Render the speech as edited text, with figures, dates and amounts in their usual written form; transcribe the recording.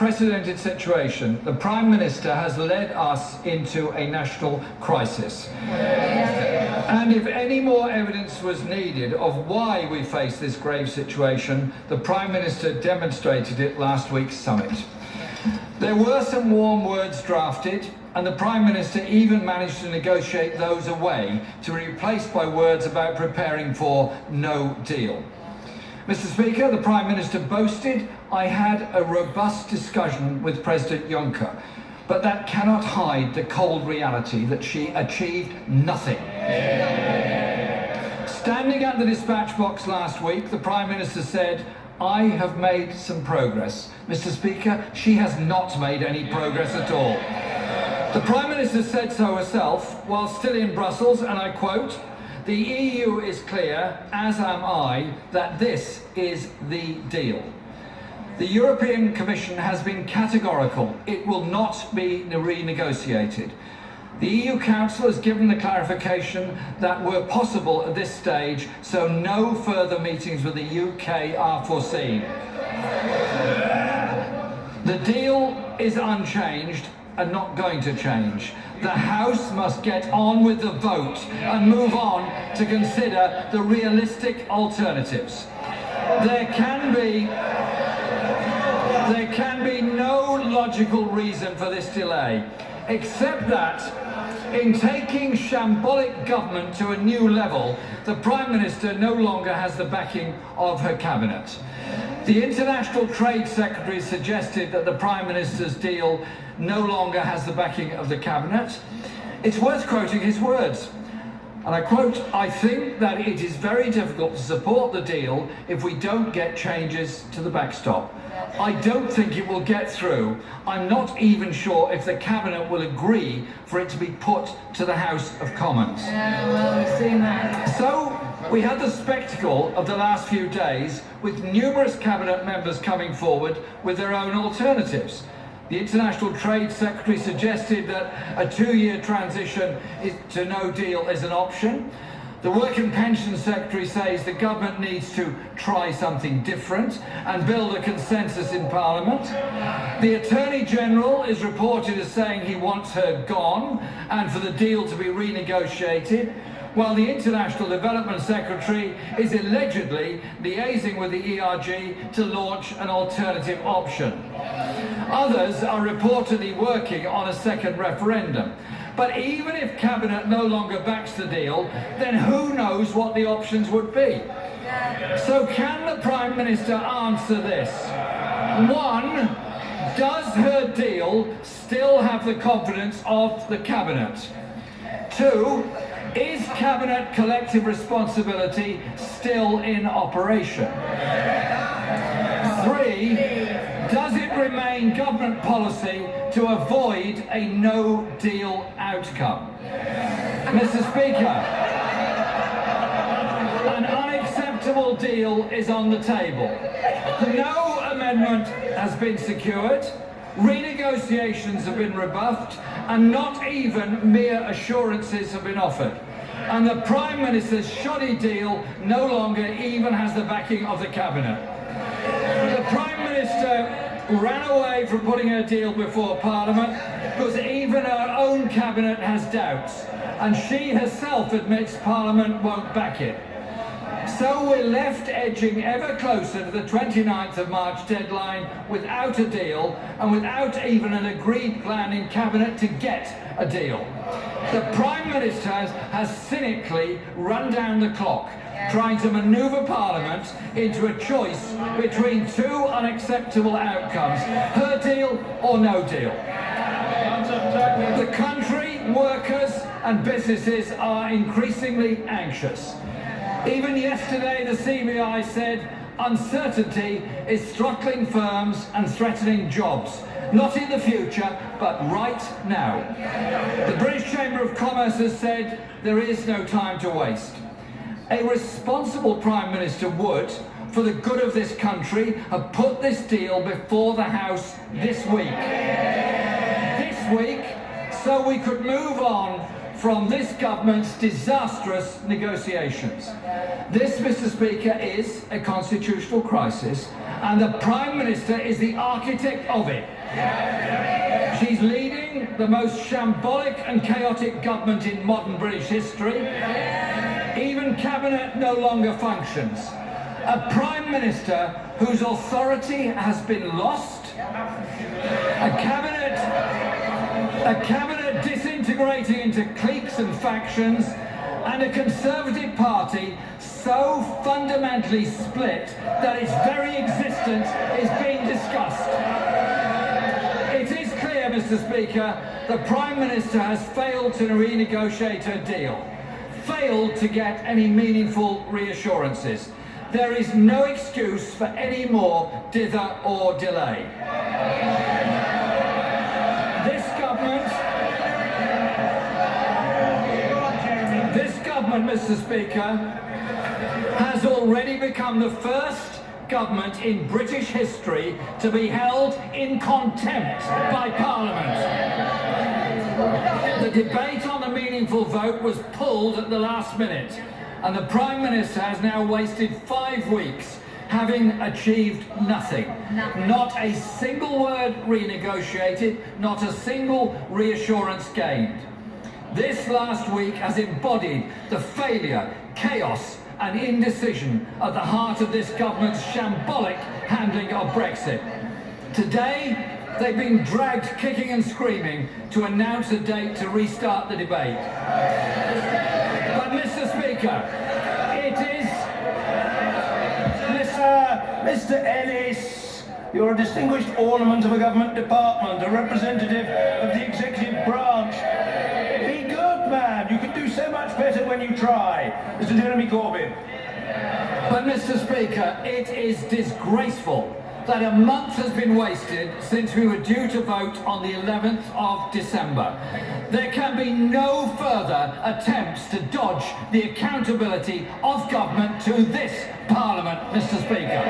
unprecedented situation. The Prime Minister has led us into a national crisis. And if any more evidence was needed of why we face this grave situation, the Prime Minister demonstrated it last week's summit. There were some warm words drafted, and the Prime Minister even managed to negotiate those away to be replaced by words about preparing for no deal. Mr. Speaker, the Prime Minister boasted, "I had a robust discussion with President Juncker," but that cannot hide the cold reality that she achieved nothing. Standing at the dispatch box last week, the Prime Minister said, "I have made some progress." Mr. Speaker, she has not made any progress at all. The Prime Minister said so herself while still in Brussels, and I quote, "The EU is clear, as am I, that this is the deal." The European Commission has been categorical. It will not be renegotiated. The EU Council has given the clarification that were possible at this stage, so no further meetings with the UK are foreseen. The deal is unchanged and not going to change. The House must get on with the vote and move on to consider the realistic alternatives. There can be no logical reason for this delay, except that in taking shambolic government to a new level, the Prime Minister no longer has the backing of her cabinet. The International Trade Secretary suggested that the Prime Minister's deal no longer has the backing of the cabinet. It's worth quoting his words. And I quote, "I think that it is very difficult to support the deal if we don't get changes to the backstop. I don't think it will get through. I'm not even sure if the Cabinet will agree for it to be put to the House of Commons." Yeah, well, we've seen that. So we had the spectacle of the last few days with numerous Cabinet members coming forward with their own alternatives. The International Trade Secretary suggested that a 2-year transition to no deal is an option. The Work and Pension Secretary says the government needs to try something different and build a consensus in Parliament. The Attorney General is reported as saying he wants her gone and for the deal to be renegotiated, while the International Development Secretary is allegedly liaising with the ERG to launch an alternative option. Others are reportedly working on a second referendum. But even if Cabinet no longer backs the deal, then who knows what the options would be? So can the Prime Minister answer this? 1, does her deal still have the confidence of the Cabinet? 2, is Cabinet collective responsibility still in operation? 3, does it remain government policy to avoid a no-deal outcome? Mr. Speaker, an unacceptable deal is on the table. No amendment has been secured, renegotiations have been rebuffed, and not even mere assurances have been offered. And the Prime Minister's shoddy deal no longer even has the backing of the Cabinet. The Prime Minister ran away from putting her deal before Parliament because even her own Cabinet has doubts, and she herself admits Parliament won't back it. So we're left edging ever closer to the 29th of March deadline without a deal and without even an agreed plan in Cabinet to get a deal. The Prime Minister has cynically run down the clock, trying to manoeuvre Parliament into a choice between 2 unacceptable outcomes: her deal or no deal. The country, workers and businesses are increasingly anxious. Even yesterday, the CBI said uncertainty is throttling firms and threatening jobs, not in the future, but right now. The British Chamber of Commerce has said there is no time to waste. A responsible Prime Minister would, for the good of this country, have put this deal before the House this week. So we could move on from this government's disastrous negotiations. This, Mr. Speaker, is a constitutional crisis, and the Prime Minister is the architect of it. She's leading the most shambolic and chaotic government in modern British history. Even Cabinet no longer functions. A Prime Minister whose authority has been lost. A cabinet disintegrating into cliques and factions, and a Conservative Party so fundamentally split that its very existence is being discussed. It is clear, Mr. Speaker, the Prime Minister has failed to renegotiate her deal, failed to get any meaningful reassurances. There is no excuse for any more dither or delay. This government, Mr. Speaker, has already become the first government in British history to be held in contempt by Parliament. The debate on the meaningful vote was pulled at the last minute, and the Prime Minister has now wasted 5 weeks having achieved nothing. Not a single word renegotiated, not a single reassurance gained. This last week has embodied the failure, chaos and indecision at the heart of this government's shambolic handling of Brexit. Today, they've been dragged kicking and screaming to announce a date to restart the debate. But Mr. Speaker, it is... Mr. Ellis, you're a distinguished ornament of a government department, a representative of the executive branch. Be good, man. You can do so much better when you try. Mr. Jeremy Corbyn. But Mr. Speaker, it is disgraceful that a month has been wasted since we were due to vote on the 11th of December. There can be no further attempts to dodge the accountability of government to this Parliament, Mr. Speaker.